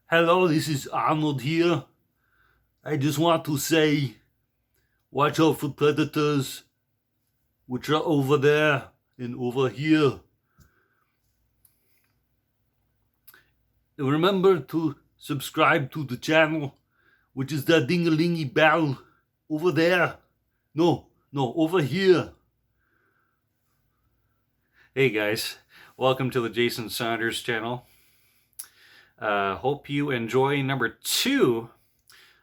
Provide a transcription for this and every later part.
Hello, this is Arnold here. I just want to say, watch out for predators, which are over there and over here. And remember to subscribe to the channel, which is that ding-a-lingy bell over there. No, over here. Hey guys, welcome to the Jason Saunders channel. Hope you enjoy number 2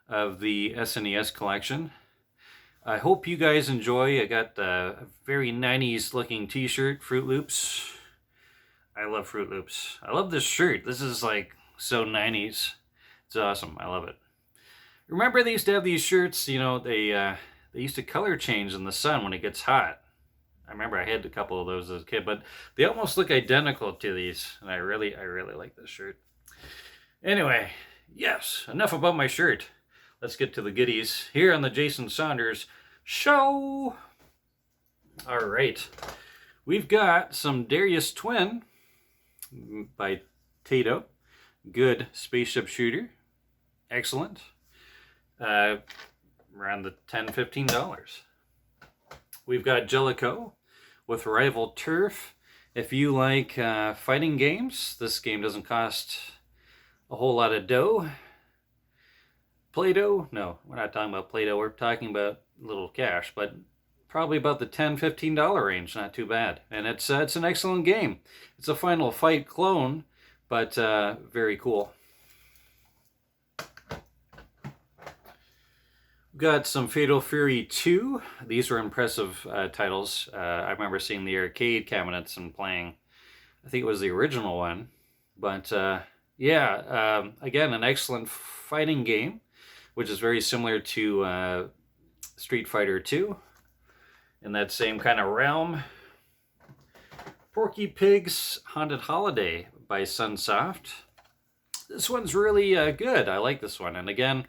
of the SNES collection. I hope you guys enjoy. I got a very 90s looking t-shirt, Fruit Loops. I love Fruit Loops. I love this shirt. This is like so 90s. It's awesome. I love it. Remember they used to have these shirts, you know, they used to color change in the sun when it gets hot. I remember I had a couple of those as a kid, but they almost look identical to these, and I really like this shirt. Anyway, yes, enough about my shirt. Let's get to the goodies here on the Jason Saunders Show. All right, we've got some Darius Twin by Taito. Good spaceship shooter. Excellent. Around the $10-15. We've got Jellicoe with Rival Turf. If you like fighting games, this game doesn't cost a whole lot of dough. Play-Doh? No, we're not talking about Play-Doh. We're talking about little cash, but probably about the $10-15 range. Not too bad. And it's an excellent game. It's a Final Fight clone, but very cool. We've got some Fatal Fury 2. These were impressive titles. I remember seeing the arcade cabinets and playing, I think it was the original one. But yeah, again, an excellent fighting game, which is very similar to Street Fighter 2 in that same kind of realm. Porky Pig's Haunted Holiday by Sunsoft. This one's really good. I like this one. And again,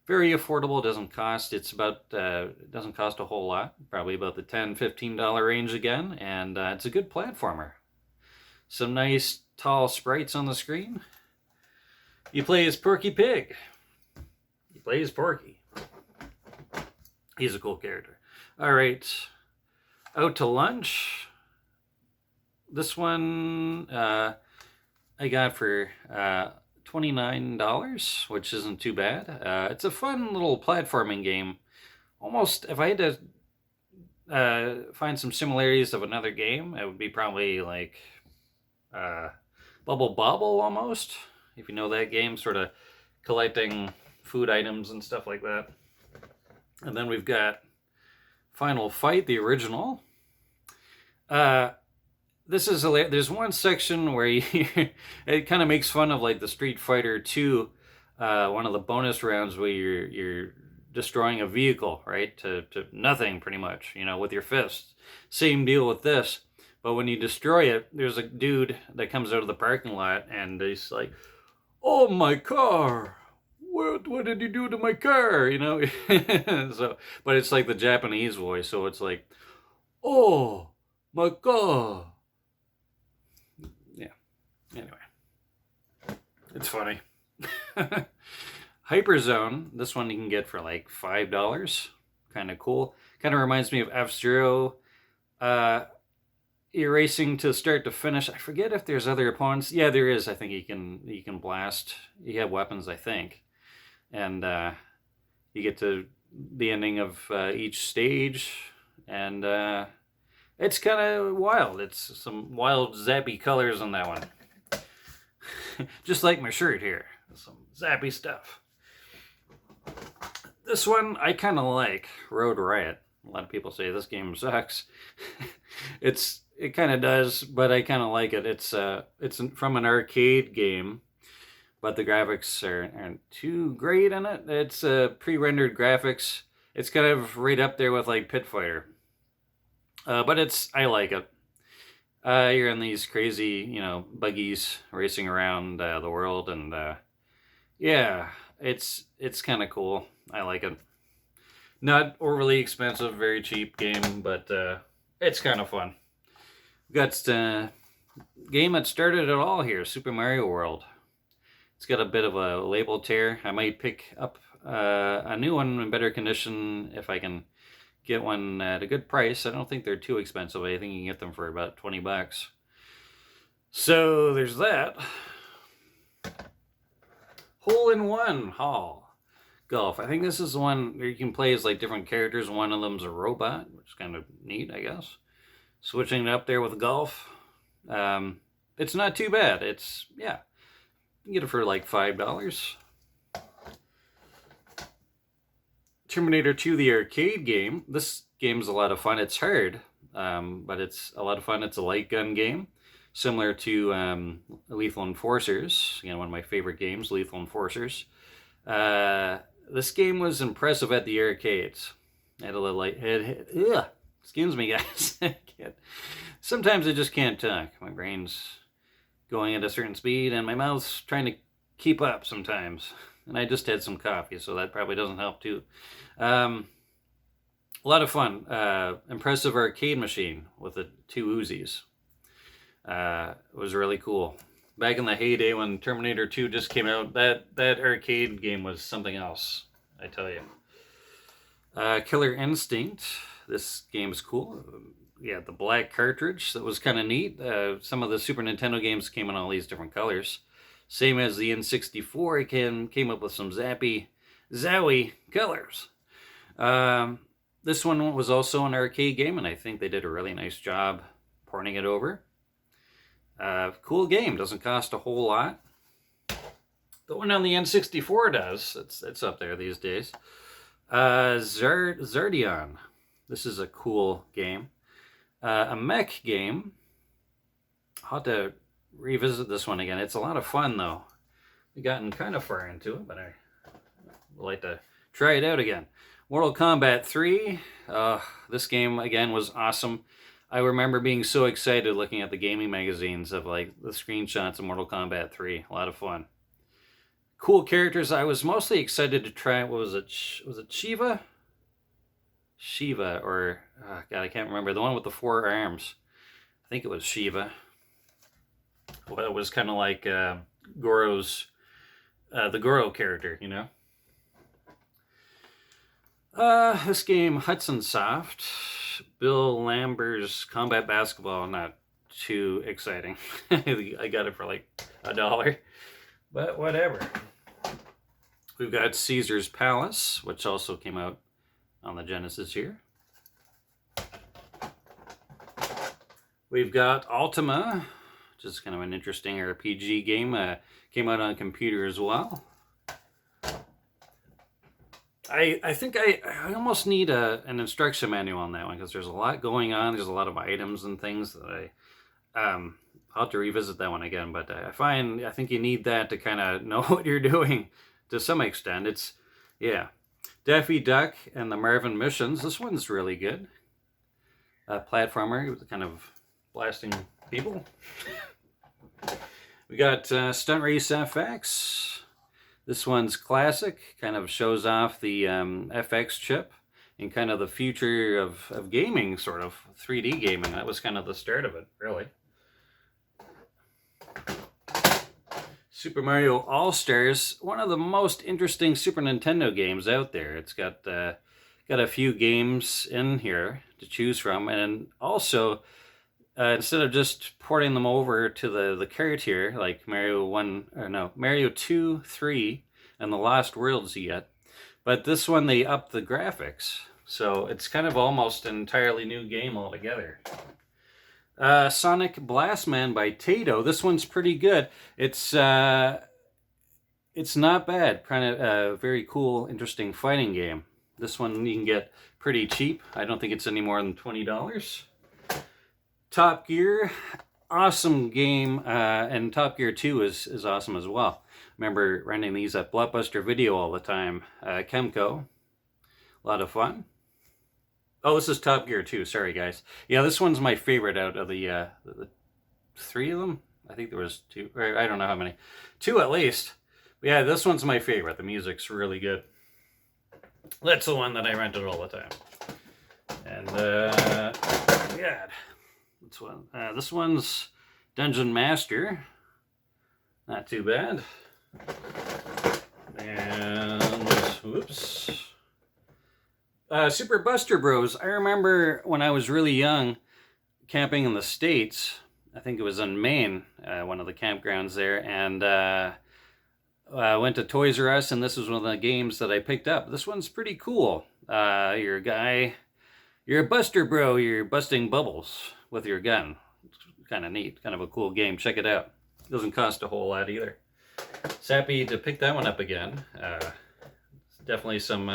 very affordable. It doesn't cost. It doesn't cost a whole lot. Probably about the $10-15 range again. And it's a good platformer. Some nice tall sprites on the screen. You play as Porky Pig. You play as Porky. He's a cool character. All right. Out to Lunch. This one I got for $29, which isn't too bad. It's a fun little platforming game. Almost, if I had to find some similarities of another game, it would be probably like Bubble Bobble almost. If you know that game, sort of collecting food items and stuff like that. And then we've got Final Fight, the original. This is hilarious. There's one section where it kind of makes fun of like the Street Fighter 2, one of the bonus rounds where you're destroying a vehicle, right? To nothing, pretty much, you know, with your fists. Same deal with this. But when you destroy it, there's a dude that comes out of the parking lot and he's like, "Oh, my car. What did you do to my car?" You know? So, but it's like the Japanese voice, so it's like, "Oh, my car." Yeah. Anyway. It's funny. Hyperzone. This one you can get for like $5. Kind of cool. Kind of reminds me of F-Zero. You're racing to start to finish. I forget if there's other opponents. Yeah, there is. I think you can blast. You have weapons, I think. And you get to the ending of each stage. And it's kind of wild. It's some wild zappy colors on that one. Just like my shirt here. Some zappy stuff. This one I kind of like. Road Riot. A lot of people say this game sucks. It kind of does, but I kind of like it. It's from an arcade game, but the graphics aren't too great in it. It's pre-rendered graphics. It's kind of right up there with like Pit Fighter. But I like it. You're in these crazy, you know, buggies racing around the world, and yeah, it's kind of cool. I like it. Not overly expensive, very cheap game, but it's kind of fun. We got game that started it all here, Super Mario World. It's got a bit of a label tear. I might pick up a new one in better condition if I can get one at a good price. I don't think they're too expensive. I think you can get them for about 20 bucks. So there's that. Hole-in-One Hall Golf. I think this is the one where you can play as like different characters. One of them's a robot, which is kind of neat, I guess. Switching it up there with golf. It's not too bad. It's, yeah. You can get it for like $5. Terminator 2, the arcade game. This game's a lot of fun. It's hard, but it's a lot of fun. It's a light gun game, similar to Lethal Enforcers. Again, one of my favorite games, Lethal Enforcers. This game was impressive at the arcades. I had a little light head. Ugh. Excuse me, guys. Sometimes I just can't talk. My brain's going at a certain speed, and my mouth's trying to keep up sometimes. And I just had some coffee, so that probably doesn't help too. A lot of fun. Impressive arcade machine with the two Uzis. It was really cool. Back in the heyday when Terminator 2 just came out, that arcade game was something else, I tell you. Killer Instinct. This game is cool. Yeah, the black cartridge. That was kind of neat. Some of the Super Nintendo games came in all these different colors. Same as the N64, it came up with some zowie colors. This one was also an arcade game, and I think they did a really nice job porting it over. Cool game. Doesn't cost a whole lot. The one on the N64 does. It's up there these days. Zardion. This is a cool game. A mech game. I'll have to revisit this one again. It's a lot of fun, though. We've gotten kind of far into it, but I would like to try it out again. Mortal Kombat 3. This game, again, was awesome. I remember being so excited looking at the gaming magazines of like the screenshots of Mortal Kombat 3. A lot of fun. Cool characters. I was mostly excited to try, what was it? Was it Shiva? Shiva, or, God, I can't remember. The one with the 4 arms. I think it was Shiva. Well, it was kind of like Goro's, the Goro character, you know? This game, Hudson Soft. Bill Lamber's Combat Basketball, not too exciting. I got it for like $1, but whatever. We've got Caesar's Palace, which also came out on the Genesis here. We've got Ultima, which is kind of an interesting RPG game. Came out on computer as well. I think I almost need an instruction manual on that one, because there's a lot going on. There's a lot of items and things that I'll have to revisit that one again. But I think you need that to kind of know what you're doing to some extent. It's, yeah. Daffy Duck and the Marvin Missions. This one's really good. Platformer, kind of blasting people. We got Stunt Race FX. This one's classic, kind of shows off the FX chip and kind of the future of gaming, sort of 3D gaming. That was kind of the start of it, really. Super Mario All-Stars, one of the most interesting Super Nintendo games out there. It's got a few games in here to choose from, and also instead of just porting them over to the cart here, like Mario 2, 3, and the Lost Worlds you get, but this one they upped the graphics, so it's kind of almost an entirely new game altogether. Sonic Blastman by Taito. This one's pretty good. It's not bad. Kind of a very cool, interesting fighting game. This one you can get pretty cheap. I don't think it's any more than $20. Top Gear, awesome game, and Top Gear 2 is awesome as well. Remember renting these at Blockbuster Video all the time. Kemco, a lot of fun. Oh, this is Top Gear 2. Sorry, guys. Yeah, this one's my favorite out of the 3 of them. I think there was 2. Or I don't know how many. 2 at least. But yeah, this one's my favorite. The music's really good. That's the one that I rented all the time. And, yeah. This one's Dungeon Master. Not too bad. And, whoops. Super Buster Bros. I remember when I was really young, camping in the States. I think it was in Maine, one of the campgrounds there, and I went to Toys R Us, and this was one of the games that I picked up. This one's pretty cool. You're a guy, you're a Buster Bro, you're busting bubbles with your gun. It's kind of neat, kind of a cool game. Check it out. Doesn't cost a whole lot either. So happy to pick that one up again. Definitely some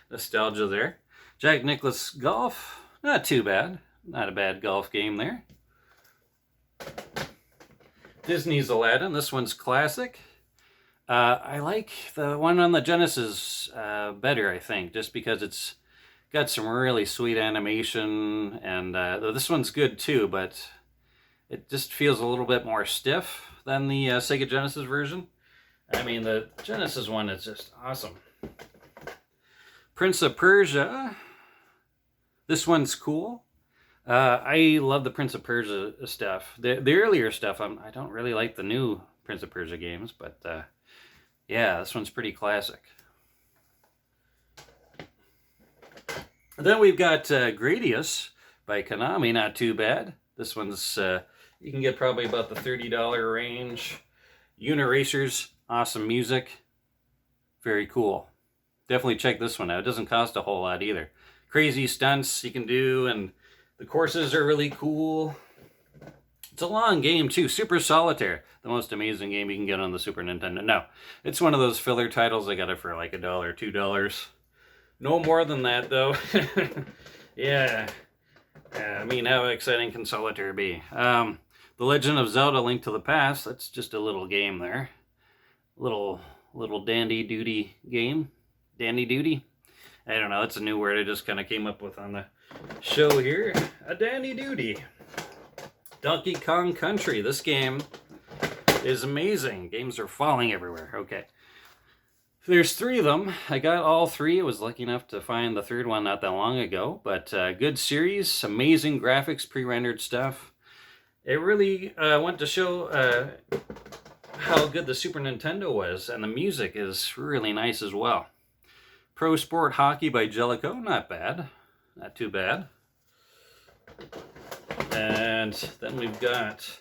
nostalgia there. Jack Nicklaus Golf, not too bad. Not a bad golf game there. Disney's Aladdin, this one's classic. I like the one on the Genesis better, I think, just because it's got some really sweet animation, and this one's good too, but it just feels a little bit more stiff than the Sega Genesis version. I mean, the Genesis one is just awesome. Prince of Persia. This one's cool. I love the Prince of Persia stuff. The earlier stuff, I don't really like the new Prince of Persia games, but yeah, this one's pretty classic. Then we've got Gradius by Konami, not too bad. This one's, you can get probably about the $30 range. Uniracers, awesome music. Very cool. Definitely check this one out. It doesn't cost a whole lot either. Crazy stunts you can do, and the courses are really cool. It's a long game too. Super Solitaire, the most amazing game you can get on the Super Nintendo. No, it's one of those filler titles. I got it for like $1, $2. No more than that though. Yeah. I mean, how exciting can Solitaire be? The Legend of Zelda: Link to the Past. That's just a little game there. Little dandy doody game. Dandy doody. I don't know. That's a new word I just kind of came up with on the show here. A dandy doody. Donkey Kong Country. This game is amazing. Games are falling everywhere. Okay. There's 3 of them. I got all 3. I was lucky enough to find the 3rd one not that long ago. But good series. Amazing graphics, pre-rendered stuff. It really went to show how good the Super Nintendo was. And the music is really nice as well. Pro Sport Hockey by Jellico, not bad. Not too bad. And then we've got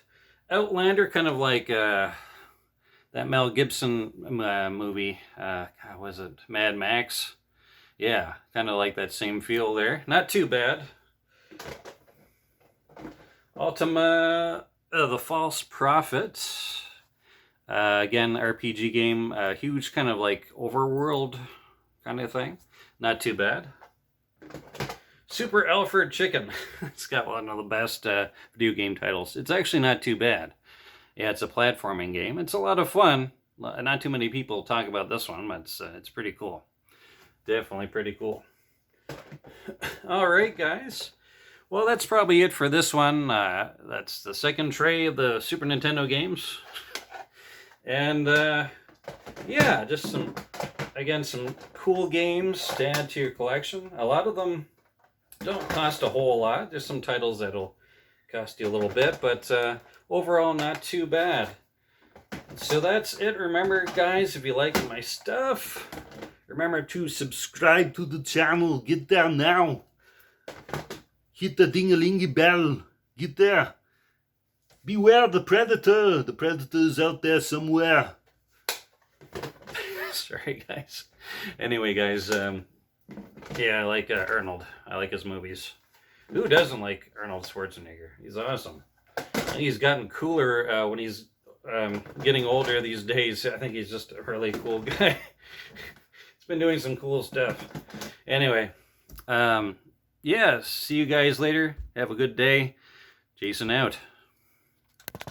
Outlander, kind of like that Mel Gibson movie. Was it Mad Max? Yeah, kind of like that same feel there. Not too bad. Ultima, The False Prophet. Again, RPG game. Huge kind of like overworld kind of thing. Not too bad. Super Alfred Chicken. It's got one of the best video game titles. It's actually not too bad. Yeah, it's a platforming game. It's a lot of fun. Not too many people talk about this one, but it's pretty cool. Definitely pretty cool. All right, guys. Well, that's probably it for this one. That's the second tray of the Super Nintendo games. And yeah, just some cool games to add to your collection. A lot of them don't cost a whole lot. There's some titles that'll cost you a little bit, but overall not too bad. So that's it. Remember, guys, if you like my stuff, remember to subscribe to the channel. Get there now. Hit the ding-a-lingy bell. Get there. Beware the predator. The predator's out there somewhere. Sorry, guys. Anyway, guys, yeah, I like Arnold. I like his movies. Who doesn't like Arnold Schwarzenegger? He's awesome. And he's gotten cooler when he's getting older these days. I think he's just a really cool guy. He's been doing some cool stuff. Anyway, yeah, see you guys later. Have a good day. Jason out.